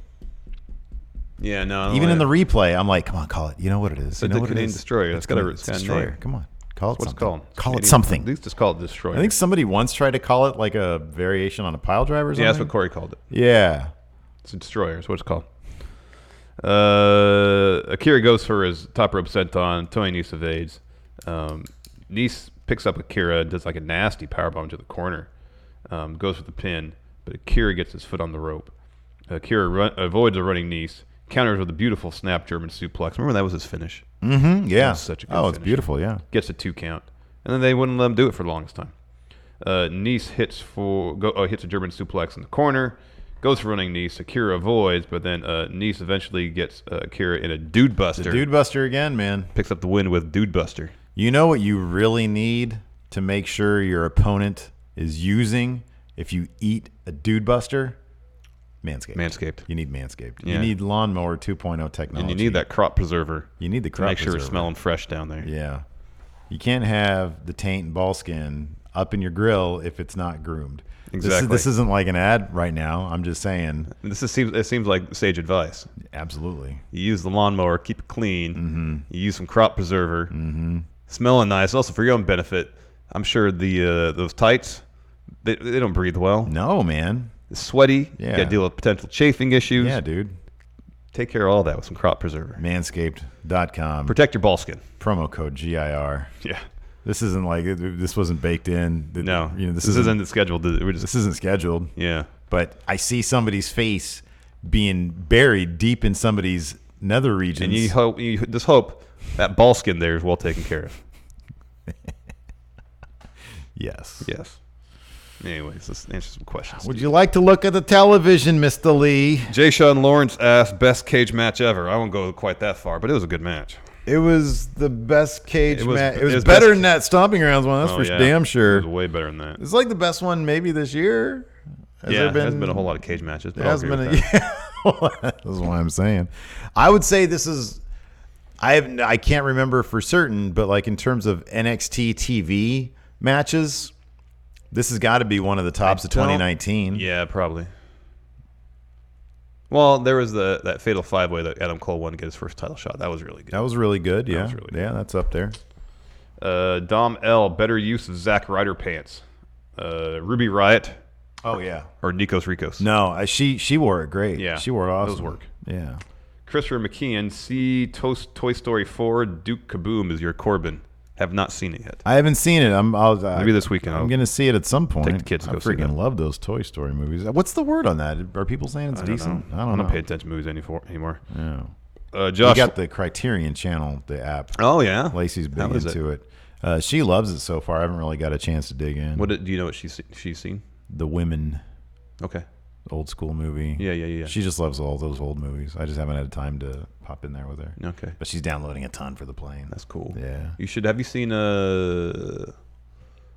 Yeah, no. Even in the replay, I'm like, come on, call it. You know what it is. You know what it is. Destroyer. It's got a destroyer. Name. Come on. Call it What's something. It called? Call it something. At least just call it Destroyer. I think somebody once tried to call it like a variation on a pile driver or something. Yeah, that's what Corey called it. Yeah. It's a Destroyer. That's what it's called. Akira goes for his top rope senton. Tony Nese evades. Nese picks up Akira and does like a nasty powerbomb to the corner. Goes for the pin, but Akira gets his foot on the rope. Akira avoids a running Nese. Counters with a beautiful snap German suplex. Remember that was his finish? Mm-hmm. Yeah. Such a good it's finish. beautiful. Yeah. Gets a 2 count, and then they wouldn't let him do it for the longest time. Nese hits a German suplex in the corner. Goes for running Nese. Akira avoids, but then Nese eventually gets Akira in a Dude Buster. The Dude Buster again, man. Picks up the win with Dude Buster. You know what you really need to make sure your opponent is using if you eat a Dude Buster? Manscaped. You need Manscaped. Yeah. You need Lawnmower 2.0 technology. And you need that crop preserver. You need the crop to make sure preserver. it's smelling fresh down there. Yeah. You can't have the taint and ball skin up in your grill if it's not groomed. Exactly. This isn't like an ad right now. I'm just saying. It seems like sage advice. Absolutely. You use the lawnmower, keep it clean. Mm-hmm. You use some crop preserver. Mm-hmm. Smelling nice. Also for your own benefit. I'm sure those tights, they don't breathe well. No, man. It's sweaty. Yeah. You got to deal with potential chafing issues. Yeah, dude. Take care of all that with some crop preserver. Manscaped.com. Protect your ball skin. Promo code GIR. Yeah. This isn't like this wasn't baked in. No, this isn't scheduled. This isn't scheduled. Yeah, but I see somebody's face being buried deep in somebody's nether regions, and you just hope that ball skin there is well taken care of. Yes. Anyways, let's answer some questions. Would you like to look at the television, Mr. Lee? Jay Sean Lawrence asked, best cage match ever. I won't go quite that far, but it was a good match. It was the best cage match. It was best. better than that Stomping Grounds one. That's for damn sure. It was way better than that. It's like the best one maybe this year. There hasn't been a whole lot of cage matches. There hasn't been. That's what I'm saying. I would say this is. I can't remember for certain, but like in terms of NXT TV matches, this has got to be one of the tops of 2019. Yeah, probably. Well, there was that fatal 5-way that Adam Cole won to get his first title shot. That was really good. That was really good. Yeah, yeah, that's up there. Dom L. Better use of Zack Ryder pants. Ruby Riott. Oh yeah. Or Nikos Ricos. No, she wore it great. Yeah, she wore it awesome. Those work. Yeah. Christopher McKeon. See Toy Story 4. Duke Kaboom is your Corbin. Have not seen it yet. I haven't seen it. Maybe this weekend. I'm going to see it at some point. Take the kids to go see it. I freaking love those Toy Story movies. What's the word on that? Are people saying it's decent? I don't know. pay attention to movies anymore. Yeah. Josh, you got the Criterion Channel, the app. Oh yeah, Lacey's big into it. She loves it so far. I haven't really got a chance to dig in. Do you know what she's seen? The Women. Okay. Old school movie. Yeah. She just loves all those old movies. I just haven't had time to pop in there with her. Okay. But she's downloading a ton for the plane. That's cool. Yeah. You should. Have you seen the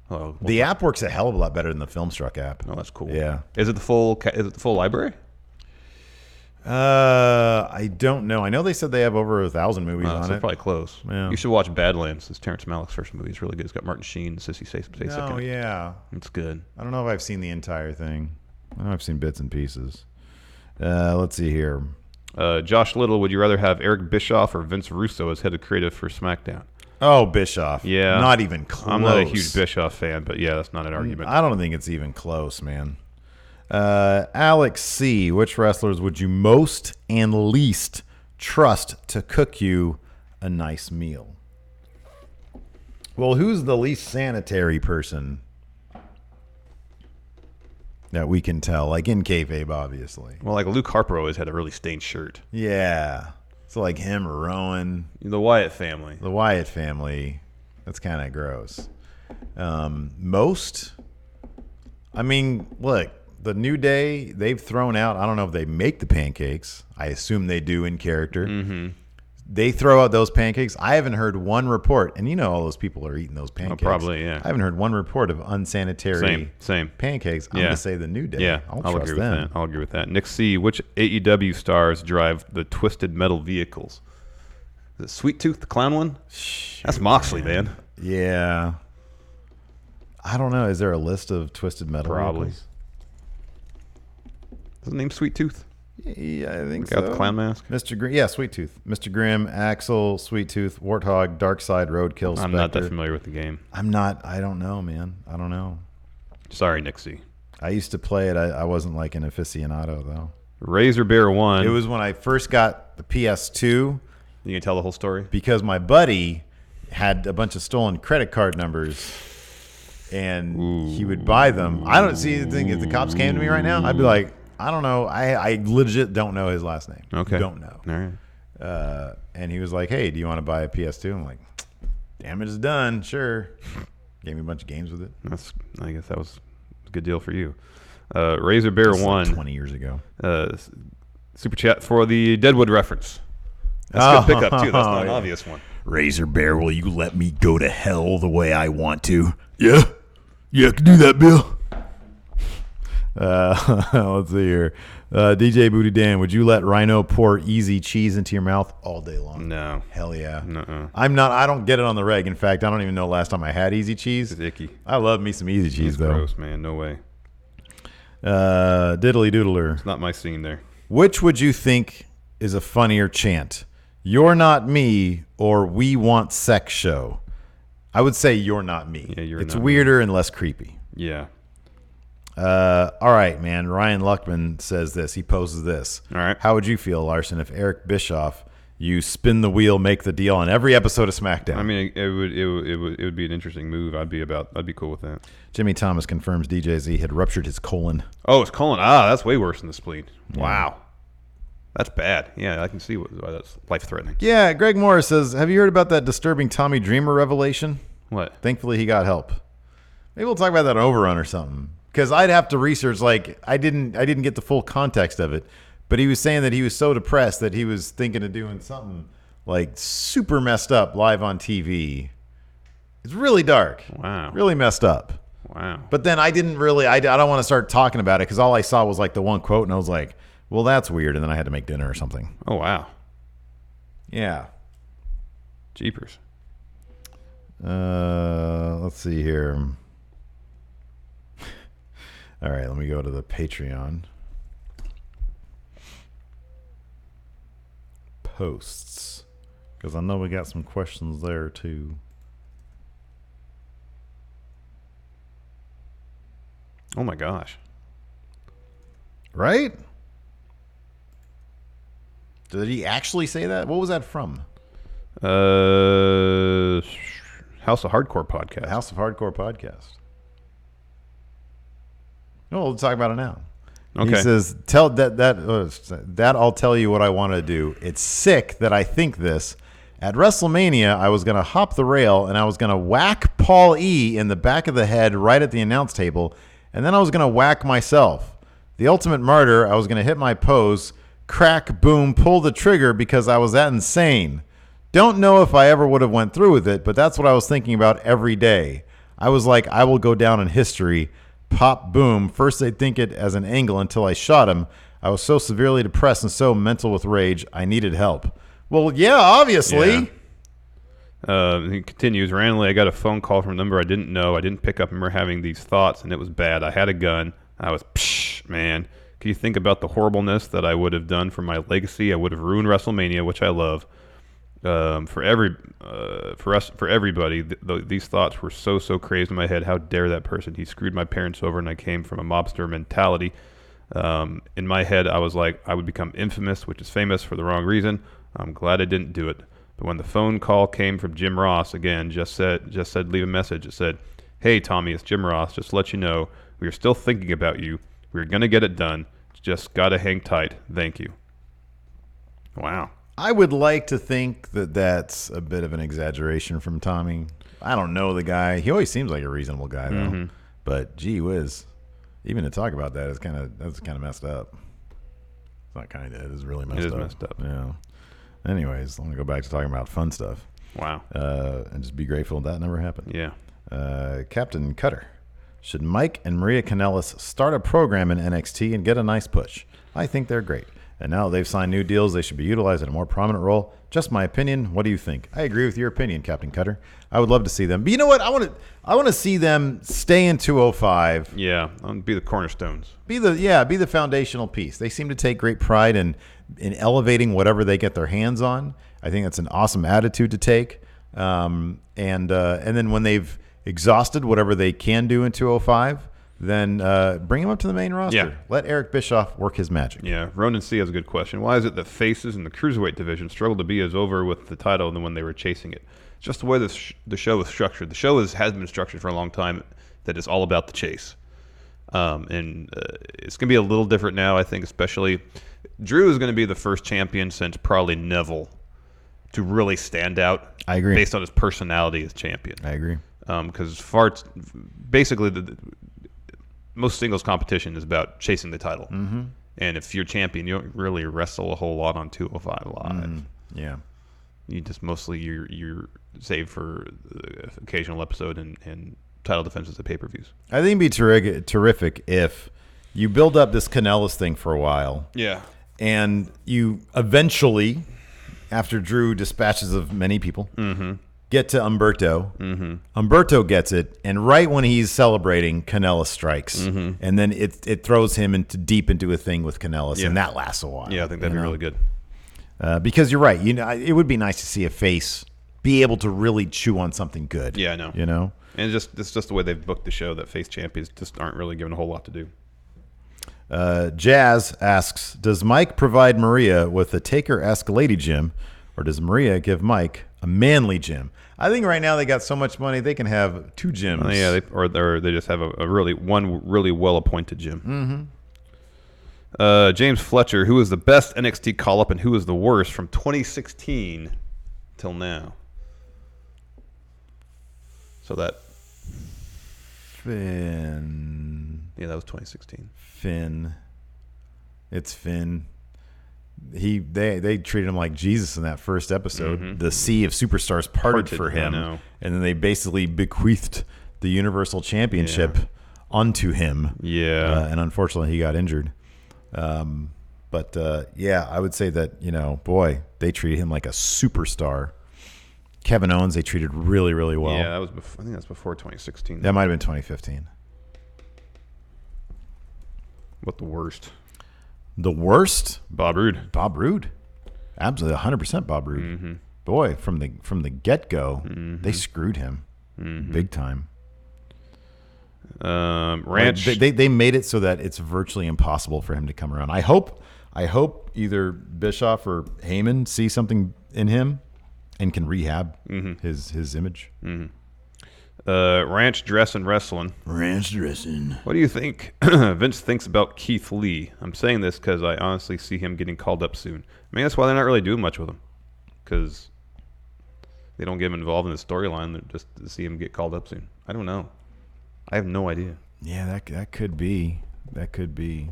app works a hell of a lot better than the Filmstruck app. Oh, that's cool. Yeah. Is it the full library? I don't know. I know they said they have over 1,000 movies on it. Probably close. Yeah. You should watch Badlands. It's Terrence Malick's first movie. It's really good. It's got Martin Sheen and Sissy Spacek. Oh yeah. It's good. I don't know if I've seen the entire thing. I know I've seen bits and pieces. Let's see here. Josh Little, would you rather have Eric Bischoff or Vince Russo as head of creative for SmackDown? Oh, Bischoff. Yeah. Not even close. I'm not a huge Bischoff fan, but yeah, that's not an argument. I don't think it's even close, man. Alex C., which wrestlers would you most and least trust to cook you a nice meal? Well, who's the least sanitary person that we can tell? Like in kayfabe, obviously. Well, like Luke Harper always had a really stained shirt. Yeah. So like him or Rowan. The Wyatt family. The Wyatt family. That's kind of gross. Most? I mean, look, the New Day, they've thrown out, I don't know if they make the pancakes. I assume they do in character. Mm-hmm. They throw out those pancakes. I haven't heard one report, and you know all those people are eating those pancakes. Probably, yeah. I haven't heard one report of unsanitary same pancakes. I'm going to say the New Day. Yeah, I'll agree trust with them. that. I'll agree with that. Nick C., which AEW stars drive the Twisted Metal vehicles? Is it Sweet Tooth, the clown one? That's Moxley, man. Yeah. I don't know. Is there a list of Twisted Metal Probably. vehicles? Is the name Sweet Tooth? Yeah, I think Got so. the clown mask? Mr. Grimm, yeah, Sweet Tooth. Mr. Grimm, Axel, Sweet Tooth, Warthog, Darkside, Roadkill, Spectre. I'm not that familiar with the game. I don't know, man. I don't know. Sorry, Nick C. I used to play it. I wasn't like an aficionado, though. Razor Bear 1. It was when I first got the PS2. You can tell the whole story? Because my buddy had a bunch of stolen credit card numbers, and he would buy them. I don't see the thing. If the cops came to me right now, I'd be like, I don't know. I legit don't know his last name. Okay. Don't know. All right. And he was like, hey, do you want to buy a PS2? I'm like, damage is done. Sure. Gave me a bunch of games with it. I guess that was a good deal for you. Razor Bear 1. Like 20 years ago. Super chat for the Deadwood reference. That's a good pickup, too. That's not an obvious one. Razor Bear, will you let me go to hell the way I want to? Yeah. Yeah, I can do that, Bill. Let's see here. DJ Booty Dan, would you let Rhino pour easy cheese into your mouth all day long? No. Hell yeah. Nuh-uh. I don't get it on the reg. In fact, I don't even know last time I had easy cheese. It's icky. I love me some easy cheese, It's though. gross, man. No way. Diddly doodler. It's not my scene there. Which would you think is a funnier chant? You're not me or we want sex show? I would say you're not me. Yeah, it's not weirder and less creepy. Yeah. All right, man. Ryan Luckman says this. He poses this. All right. How would you feel, Larson, if Eric Bischoff, you spin the wheel, make the deal on every episode of SmackDown? I mean, it would be an interesting move. I'd be cool with that. Jimmy Thomas confirms DJZ had ruptured his colon. Oh, it's colon. That's way worse than the spleen. Wow. That's bad. Yeah, I can see why that's life-threatening. Yeah, Greg Morris says, have you heard about that disturbing Tommy Dreamer revelation? What? Thankfully, he got help. Maybe we'll talk about that overrun or something. Because I'd have to research, like, I didn't get the full context of it. But he was saying that he was so depressed that he was thinking of doing something, like, super messed up live on TV. It's really dark. Wow. Really messed up. Wow. But then I don't want to start talking about it because all I saw was, like, the one quote, and I was like, well, that's weird. And then I had to make dinner or something. Oh, wow. Yeah. Jeepers. Let's see here. All right, let me go to the Patreon. Posts. Because I know we got some questions there, too. Oh, my gosh. Right? Did he actually say that? What was that from? House of Hardcore podcast. House of Hardcore podcast. No, we'll talk about it now. Okay. He says, that I'll tell you what I want to do. It's sick that I think this. At WrestleMania, I was going to hop the rail and I was going to whack Paul E in the back of the head right at the announce table, and then I was going to whack myself. The Ultimate Martyr, I was going to hit my pose, crack, boom, pull the trigger because I was that insane. Don't know if I ever would have went through with it, but that's what I was thinking about every day. I was like, I will go down in history. Pop, boom. First they'd think it as an angle until I shot him. I was so severely depressed and so mental with rage, I needed help. Well, yeah, obviously. Yeah. He continues, randomly, I got a phone call from a number I didn't know. I didn't pick up. I remember having these thoughts, and it was bad. I had a gun. I was, man. Can you think about the horribleness that I would have done for my legacy? I would have ruined WrestleMania, which I love. For everybody, these thoughts were so crazy in my head. How dare that person? He screwed my parents over, and I came from a mobster mentality. In my head, I was like, I would become infamous, which is famous for the wrong reason. I'm glad I didn't do it. But when the phone call came from Jim Ross, again, just said leave a message. It said, hey, Tommy, it's Jim Ross. Just to let you know, we are still thinking about you. We're going to get it done. Just got to hang tight. Thank you. Wow. I would like to think that that's a bit of an exaggeration from Tommy. I don't know the guy. He always seems like a reasonable guy, though. Mm-hmm. But gee whiz, even to talk about that is that's kind of messed up. It's not kind of. It is really messed up. It is messed up. Yeah. Anyways, I'm gonna go back to talking about fun stuff. Wow. And just be grateful that never happened. Yeah. Captain Cutter. Should Mike and Maria Kanellis start a program in NXT and get a nice push? I think they're great. And now they've signed new deals, they should be utilized in a more prominent role. Just my opinion. What do you think? I agree with your opinion, Captain Cutter. I would love to see them. But you know what? I want to see them stay in 205. Yeah, be the cornerstones. Be the foundational piece. They seem to take great pride in elevating whatever they get their hands on. I think that's an awesome attitude to take. And then when they've exhausted whatever they can do in 205, then bring him up to the main roster. Yeah. Let Eric Bischoff work his magic. Yeah, Ronan C. has a good question. Why is it that faces in the cruiserweight division struggle to be as over with the title than when they were chasing it? It's just the way the show is structured. The show has been structured for a long time that it's all about the chase. And it's going to be a little different now, I think, especially. Drew is going to be the first champion since probably Neville to really stand out. I agree. Based on his personality as champion. I agree. Because basically, most singles competition is about chasing the title. Mm-hmm. And if you're champion, you don't really wrestle a whole lot on 205 Live. Yeah. You just mostly you're saved for the occasional episode and title defenses at pay-per-views. I think it'd be terrific if you build up this Kanellis thing for a while. Yeah. And you eventually, after Drew dispatches of many people, get to Umberto. Umberto gets it, and right when he's celebrating, Kanellis strikes, and then it throws him deep into a thing with Kanellis, and that lasts a while. Yeah, I think that'd be really good. Because you're right. It would be nice to see a face be able to really chew on something good. Yeah, I know. And it's just the way they've booked the show that face champions just aren't really given a whole lot to do. Jazz asks, does Mike provide Maria with a Taker-esque lady gym, or does Maria give Mike a manly gym? I think right now they got so much money they can have 2 gyms. Yeah, they just have one really well-appointed gym. James Fletcher, who is the best NXT call-up and who is the worst from 2016 till now? So that... Finn. Yeah, that was 2016. Finn. It's Finn. They treated him like Jesus in that first episode. The sea of superstars parted for him, and then they basically bequeathed the Universal Championship onto him. Yeah, and unfortunately he got injured. But I would say that boy, they treated him like a superstar. Kevin Owens, they treated really, really well. Yeah, I think that's before 2016. That might have been 2015. What the worst? The worst? Bob Roode. Bob Roode. Absolutely 100% Bob Roode. Boy, from the get-go, they screwed him big time. Ranch. They made it so that it's virtually impossible for him to come around. I hope either Bischoff or Heyman see something in him and can rehab his image. Ranch dressing wrestling. Ranch dressing. What do you think Vince thinks about Keith Lee? I'm saying this because I honestly see him getting called up soon. I mean, that's why they're not really doing much with him, because they don't get him involved in the storyline just to see him get called up soon. I don't know. I have no idea. Yeah, that could be. That could be.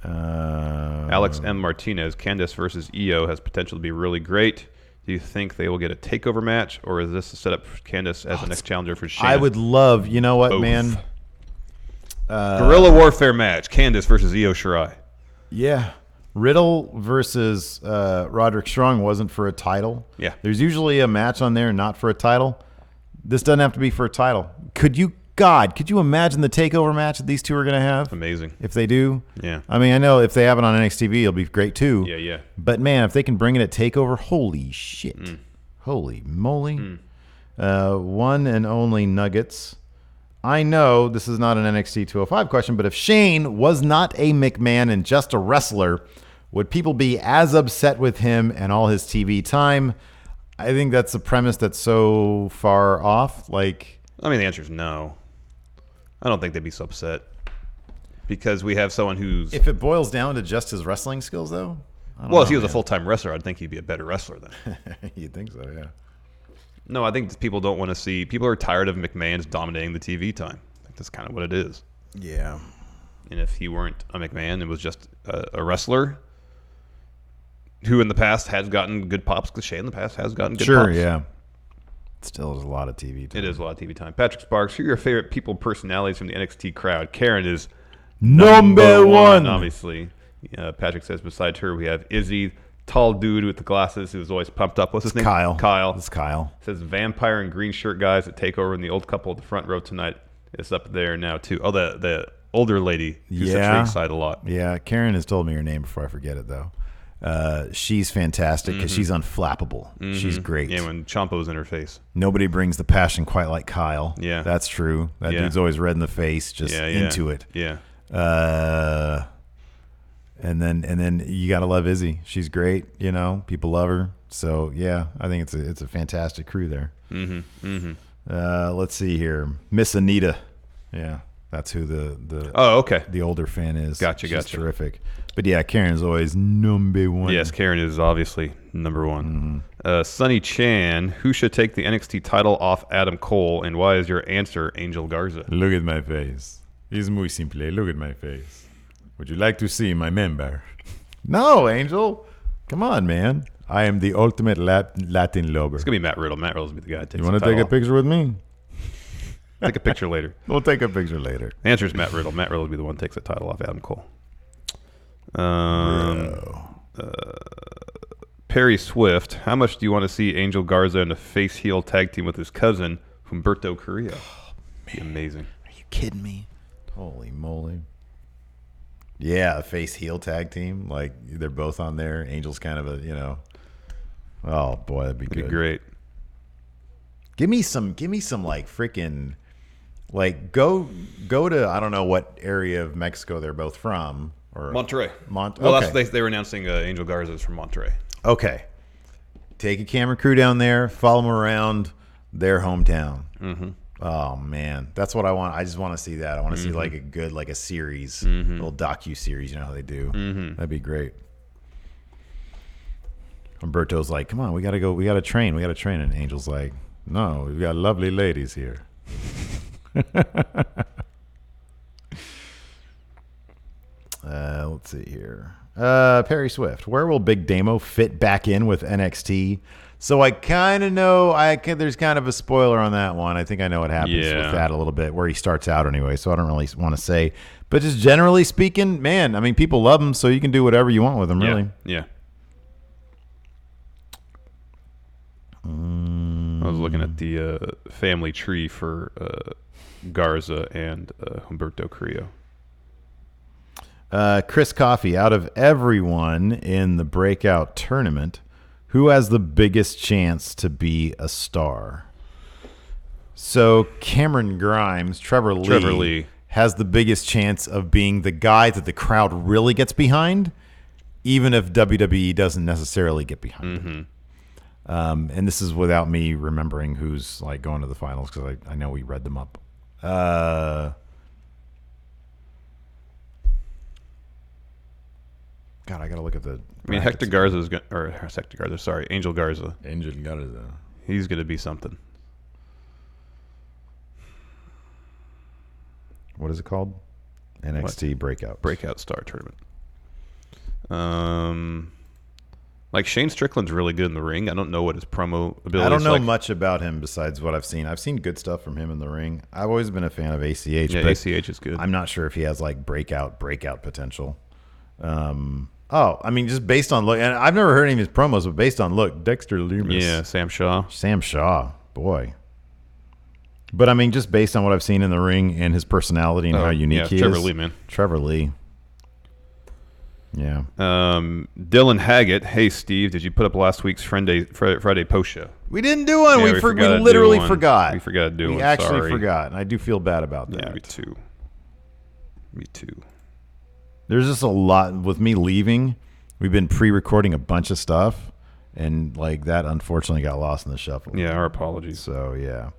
Alex M. Martinez, Candice versus Io has potential to be really great. Do you think they will get a takeover match, or is this a setup for Candice as the next challenger for Shayna? I would love, you know what, Both. man? Guerrilla Warfare match, Candice versus Io Shirai. Yeah. Riddle versus Roderick Strong wasn't for a title. Yeah. There's usually a match on there not for a title. This doesn't have to be for a title. Could you imagine the takeover match that these two are going to have? Amazing. If they do. Yeah. I mean, I know if they have it on NXT TV, it'll be great too. Yeah. But man, if they can bring it at takeover, holy shit. Holy moly. One and only Nuggets. I know this is not an NXT 205 question, but if Shane was not a McMahon and just a wrestler, would people be as upset with him and all his TV time? I think that's a premise that's so far off. I mean, the answer is no. I don't think they'd be so upset, because we have someone who's... If it boils down to just his wrestling skills, though? If he was a full-time wrestler, I'd think he'd be a better wrestler then. You'd think so, yeah. No, I think people don't want to see... People are tired of McMahon's dominating the TV time. I think that's kind of what it is. Yeah. And if he weren't a McMahon and was just a wrestler who in the past has gotten good pops, because Shane in the past has gotten good pops. Sure, yeah. Still is a lot of TV time. It is a lot of TV time. Patrick Sparks, who are your favorite people personalities from the NXT crowd? Karen is number one. Obviously. Patrick says beside her we have Izzy, tall dude with the glasses who's always pumped up. What's his name? Kyle. It's Kyle. Says vampire and green shirt guys that take over in the old couple at the front row tonight. It's up there now too. Oh, the older lady who's at ringside a lot. Yeah, Karen has told me her name before I forget it though. She's fantastic because she's unflappable. She's great. Yeah, when Ciampa's in her face. Nobody brings the passion quite like Kyle. Yeah. That's true. That dude's always red in the face, just into it. Yeah. And then you gotta love Izzy. She's great. You know, people love her. So yeah, I think it's a fantastic crew there. Let's see here, Miss Anita. Yeah, that's who the older fan is. Gotcha. She's terrific. But yeah, Karen's always number one. Yes, Karen is obviously number one. Sonny Chan, who should take the NXT title off Adam Cole, and why is your answer Angel Garza? Look at my face. It's muy simple. Look at my face. Would you like to see my member? No, Angel. Come on, man. I am the ultimate Latin lover. It's going to be Matt Riddle. Matt Riddle's going to be the guy that takes You want to take a picture with me? Take a picture later. We'll take a picture later. The answer is Matt Riddle. Matt Riddle will be the one that takes the title off Adam Cole. Perry Swift, how much do you want to see Angel Garza in a face-heel tag team with his cousin, Humberto Carrillo? Be amazing. Are you kidding me? Holy moly. Yeah, a face-heel tag team. Like, they're both on there. Angel's kind of a, oh, boy, that'd be good. Be great. Give me some like freaking, like, go to, I don't know what area of Mexico they're both from. Or Monterrey. Well, okay. They were announcing Angel Garza's from Monterrey. Okay. Take a camera crew down there, follow them around their hometown. Oh, man. That's what I want. I just want to see that. I want to see like a good, like a series, a little docu-series. You know how they do. That'd be great. Humberto's like, come on, we got to go. We got to train. And Angel's like, no, we've got lovely ladies here. Let's see here. Perry Swift. Where will Big Damo fit back in with NXT? So I kind of know. There's kind of a spoiler on that one. I think I know what happens with that a little bit, where he starts out anyway. So I don't really want to say. But just generally speaking, man, I mean, people love him, so you can do whatever you want with him, really. Yeah. I was looking at the family tree for Garza and Humberto Carrillo. Chris Coffey, out of everyone in the Breakout tournament, who has the biggest chance to be a star? So Cameron Grimes, Trevor Lee has the biggest chance of being the guy that the crowd really gets behind, even if WWE doesn't necessarily get behind him. And this is without me remembering who's like going to the finals, because I know we read them up. God, I gotta look at the. I mean, Angel Garza. Angel Garza. He's gonna be something. What is it called? NXT Breakout. Breakout Star Tournament. Like Shane Strickland's really good in the ring. I don't know what his promo ability is. I don't know much about him besides what I've seen. I've seen good stuff from him in the ring. I've always been a fan of ACH. Yeah, but ACH is good. I'm not sure if he has like breakout potential. I mean, just based on look, and I've never heard any of his promos, but based on look, Dexter Lumis. Yeah, Sam Shaw, boy. But I mean, just based on what I've seen in the ring and his personality and how unique he is. Trevor Lee, man. Trevor Lee. Yeah. Dylan Haggett. Hey, Steve, did you put up last week's Friday post show? We didn't do one. Yeah, we literally forgot. We forgot to do one. We actually forgot, and I do feel bad about that. Yeah, me too. There's just a lot with me leaving. We've been pre-recording a bunch of stuff, and like that unfortunately got lost in the shuffle. Yeah, our apologies. So yeah.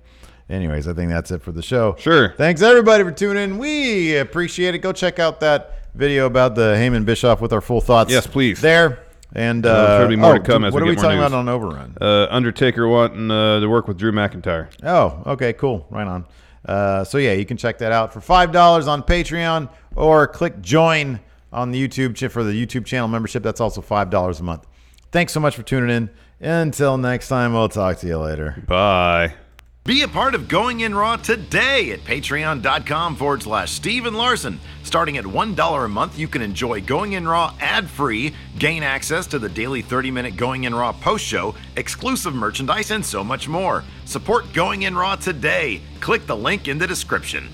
Anyways, I think that's it for the show. Sure. Thanks everybody for tuning in. We appreciate it. Go check out that video about the Heyman Bischoff with our full thoughts. Yes, please. There. And there'll be more to come as we get more news. What are we talking about on Overrun? Undertaker wanting to work with Drew McIntyre. Oh, okay, cool. Right on. So yeah, you can check that out for $5 on Patreon, or click join on the YouTube for the YouTube channel membership. That's also $5 a month. Thanks so much for tuning in. Until next time, we'll talk to you later. Bye. Be a part of Going In Raw today at patreon.com/Steven Larson. Starting at $1 a month, you can enjoy Going In Raw ad-free, gain access to the daily 30-minute Going In Raw post show, exclusive merchandise, and so much more. Support Going In Raw today. Click the link in the description.